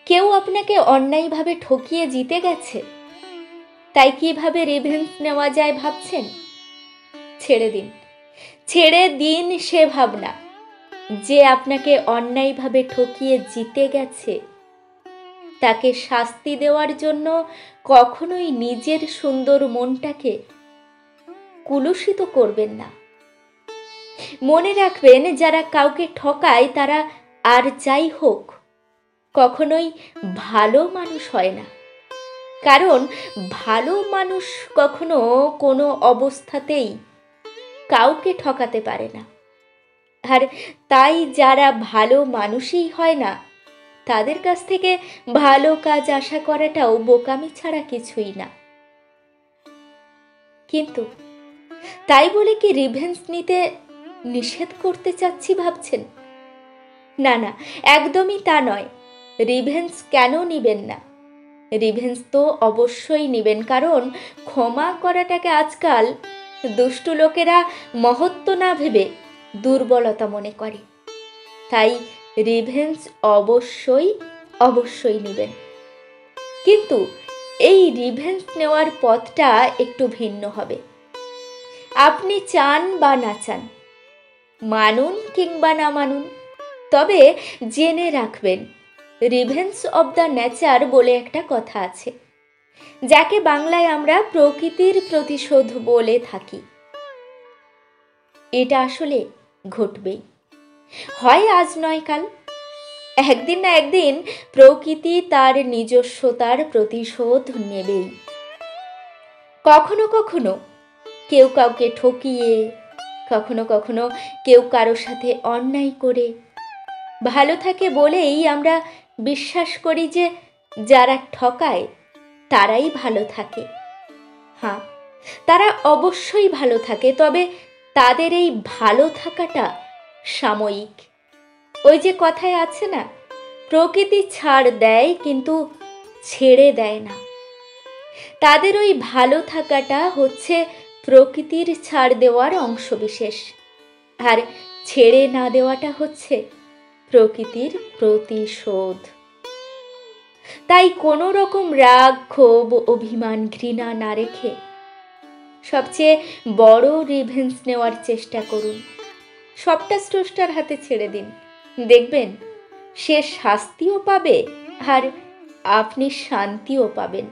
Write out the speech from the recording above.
কেউ আপনাকে অন্যায়ভাবে ঠকিয়ে জিতে গেছে, তাই কিভাবে রিভেঞ্জ নেওয়া যায় ভাবছেন? ছেড়ে দিন, ছেড়ে দিন সে ভাবনা। যে আপনাকে অন্যায়ভাবে ঠকিয়ে জিতে গেছে তাকে শাস্তি দেওয়ার জন্য কখনোই নিজের সুন্দর মনটাকে কুলুষিত করবেন না। মনে রাখবেন, যারা কাউকে ঠকায় তারা আর যাই হোক কখনোই ভালো মানুষ হয় না। কারণ ভালো মানুষ কখনো কোনো অবস্থাতেই কাউকে ঠকাতে পারে না। আর তাই যারা ভালো মানুষই হয় না তাদের কাছ থেকে ভালো কাজ আশা করাটাও বোকামি ছাড়া কিছুই না। কিন্তু তাই বলে কি রিভেঞ্জ নিতে নিষেধ করতে চাচ্ছি ভাবছেন? না না, একদমই তা নয়। রিভেঞ্জ কেন নিবেন না? রিভেঞ্জ তো অবশ্যই নিবেন, কারণ ক্ষমা করাটাকে আজকাল দুষ্টু লোকেরা মহত্ব না ভেবে দুর্বলতা মনে করে। তাই রিভেঞ্জ অবশ্যই অবশ্যই নেবেন। কিন্তু এই রিভেঞ্জ নেওয়ার পথটা একটু ভিন্ন হবে। আপনি চান বা না চান, মানুন কিংবা না মানুন, তবে জেনে রাখবেন, রিভেঞ্জ অব দ্য নেচার বলে একটা কথা আছে, যাকে বাংলায় আমরা প্রকৃতির প্রতিশোধ বলে থাকি। এটা আসলে ঘটবেই, হয় আজ নয় কাল। একদিন না একদিন প্রকৃতি তার নিজস্বতার প্রতিশোধ নেবেই। কখনো কখনো কেউ কাউকে ঠকিয়ে, কখনো কখনো কেউ কারোর সাথে অন্যায় করে ভালো থাকে বলেই আমরা বিশ্বাস করি যে যারা ঠকায় তারাই ভালো থাকে। হ্যাঁ, তারা অবশ্যই ভালো থাকে, তবে তাদের এই ভালো থাকাটা সাময়িক। ওই যে কথায় আছে না, প্রকৃতি ছাড় দেয় কিন্তু ছেড়ে দেয় না। তাদের ওই ভালো থাকাটা হচ্ছে প্রকৃতির ছাড় দেওয়ার অংশবিশেষ, আর ছেড়ে না দেওয়াটা হচ্ছে প্রকৃতির প্রতিশোধ। তাই কোনো রকম রাগ, ক্ষোভ, অভিমান, ঘৃণা না রেখে সবচেয়ে বড় রিভেঞ্জ নেওয়ার চেষ্টা করুন। সবটা স্রষ্টার হাতে ছেড়ে দিন, দেখবেন সে শাস্তিও পাবে আর আপনি শান্তিও পাবেন।